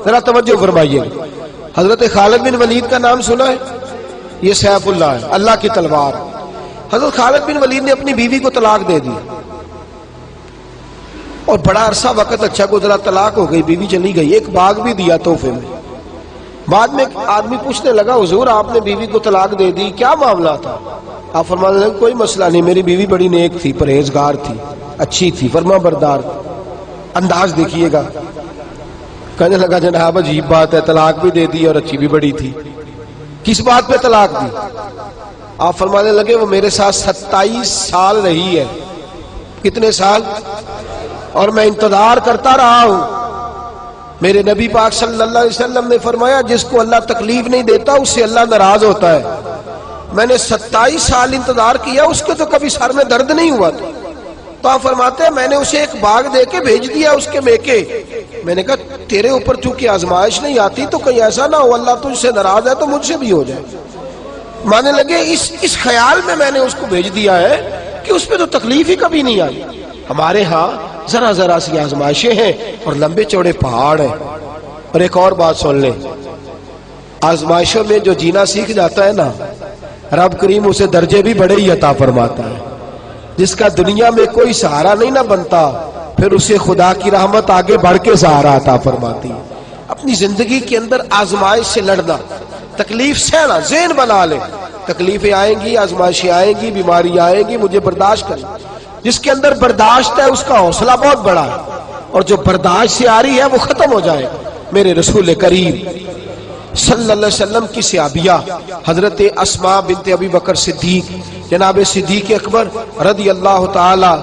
ذرا توجہ فرمائیے. حضرت خالد بن ولید کا نام سنا ہے؟ یہ سیف اللہ ہے، اللہ کی تلوار. حضرت خالد بن ولید نے اپنی بیوی کو طلاق دے دی اور بڑا عرصہ وقت اچھا گزرا، طلاق ہو گئی، بیوی چلی گئی. ایک باغ بھی دیا تحفے میں. بعد میں ایک آدمی پوچھنے لگا حضور آپ نے بیوی کو طلاق دے دی، کیا معاملہ تھا؟ آپ فرمانے لگے کوئی مسئلہ نہیں، میری بیوی بڑی نیک تھی، پرہیزگار تھی، اچھی تھی، فرما بردار. انداز دیکھیے گا. کہنے لگا جناب عجیب بات ہے، طلاق بھی دے دی اور اچھی بھی بڑی تھی، کس بات پہ طلاق دی؟ آپ فرمانے لگے وہ میرے ساتھ 27 سال رہی ہے. کتنے سال؟ اور میں انتظار کرتا رہا ہوں. میرے نبی پاک صلی اللہ علیہ وسلم نے فرمایا جس کو اللہ تکلیف نہیں دیتا اس سے اللہ ناراض ہوتا ہے. میں نے 27 سال انتظار کیا، اس کے تو کبھی سر میں درد نہیں ہوا تھا. تو آپ فرماتے ہیں میں نے اسے ایک باغ دے کے بھیج دیا اس کے میکے. میں نے کہا تیرے اوپر چونکہ آزمائش نہیں آتی تو کہیں ایسا نہ ہو اللہ تجھ سے ناراض ہے تو مجھ سے بھی ہو جائے. مانے لگے اس خیال میں نے اس کو بھیج دیا ہے کہ اس پہ تو تکلیف ہی کبھی نہیں آئی. ہمارے ہاں ذرا ذرا سی آزمائشیں ہیں اور لمبے چوڑے پہاڑ ہیں. اور ایک اور بات سن لیں، آزمائشوں میں جو جینا سیکھ جاتا ہے نا، رب کریم اسے درجے بھی بڑے ہی عطا فرماتا ہے. جس کا دنیا میں کوئی سہارا نہیں نہ بنتا پھر اسے خدا کی رحمت آگے بڑھ کے سہارا عطا فرماتی ہے. اپنی زندگی کے اندر آزمائش سے لڑنا، تکلیف سہنا، ذہن بنا لے تکلیفیں آئیں گی، آزمائشیں آئیں گی، بیماری آئیں گی، مجھے برداشت کریں. جس کے اندر برداشت ہے اس کا حوصلہ بہت بڑا ہے، اور جو برداشت سے آ رہی ہے وہ ختم ہو جائے. میرے رسول کریم صلی اللہ علیہ وسلم کی صحابیہ حضرت اسماء بنت ابی بکر صدیق، جناب صدیق اکبر رضی اللہ تعالی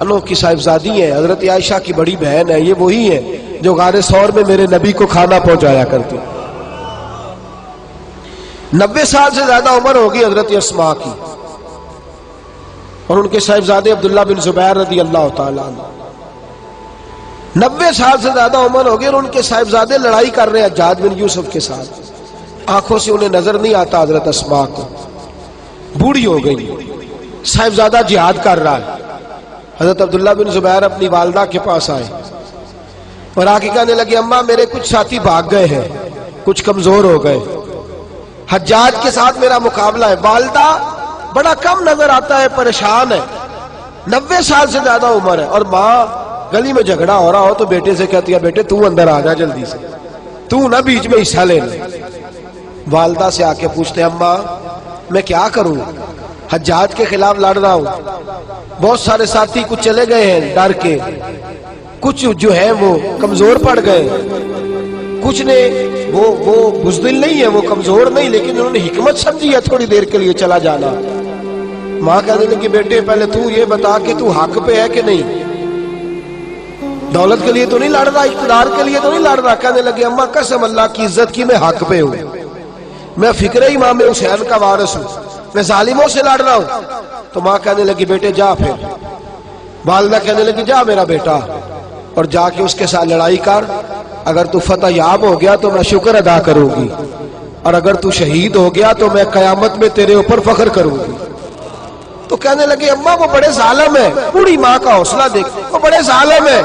عنہ کی صاحبزادی ہیں، حضرت عائشہ کی بڑی بہن ہے. یہ وہی ہیں جو غار ثور میں میرے نبی کو کھانا پہنچایا کرتی. 90 سال سے زیادہ عمر ہوگی حضرت اسماء کی، اور ان کے صاحبزادے عبداللہ بن زبیر رضی اللہ تعالیٰ عنہ. 90 سال سے زیادہ عمر ہوگی اور ان کے صاحبزادے لڑائی کر رہے ہیں حجاج بن یوسف کے ساتھ. آنکھوں سے انہیں نظر نہیں آتا حضرت اسماء کو، بوڑھی ہو گئی. صاحبزادہ جہاد کر رہا ہے. حضرت عبداللہ بن زبیر اپنی والدہ کے پاس آئے اور آ کے کہنے لگے اماں میرے کچھ ساتھی بھاگ گئے ہیں، کچھ کمزور ہو گئے، حجاج کے ساتھ میرا مقابلہ ہے. والدہ بڑا کم نظر آتا ہے، پریشان ہے، 90 سال سے زیادہ عمر ہے. اور ماں گلی میں جھگڑا ہو رہا ہو تو بیٹے سے کہتی ہے بیٹے تو اندر آ جا جلدی سے، تو نہ بیچ میں حصہ لے لے. والدہ سے آ کے پوچھتے ہیں اماں میں کیا کروں، حجاج کے خلاف لڑ رہا ہوں، بہت سارے ساتھی کچھ چلے گئے ہیں ڈر کے، کچھ جو ہے وہ کمزور پڑ گئے، کچھ نے وہ بزدل نہیں ہے، وہ کمزور نہیں، لیکن انہوں نے حکمت سمجھی ہے تھوڑی دیر کے لیے چلا جانا. ماں کہنے لگی بیٹے پہلے تو یہ بتا کہ تو حق پہ ہے کہ نہیں، دولت کے لیے تو نہیں لڑ رہا، اقتدار کے لیے تو نہیں لڑ رہا. کہنے لگی اماں قسم اللہ کی عزت کی میں حق پہ ہوں، میں فکر امام حسین کا وارث ہوں، میں ظالموں سے لڑ رہا ہوں. تو ماں کہنے لگی بیٹے جا. پھر والدہ کہنے لگی جا میرا بیٹا اور جا کے اس کے ساتھ لڑائی کر، اگر تو فتح یاب ہو گیا تو میں شکر ادا کروں گی، اور اگر تو شہید ہو گیا تو میں قیامت میں تیرے اوپر فخر کروں گی. تو کہنے لگے اماں وہ بڑے ظالم ہے. بوڑھی ماں کا حوصلہ دیکھ، وہ بڑے ظالم ہے.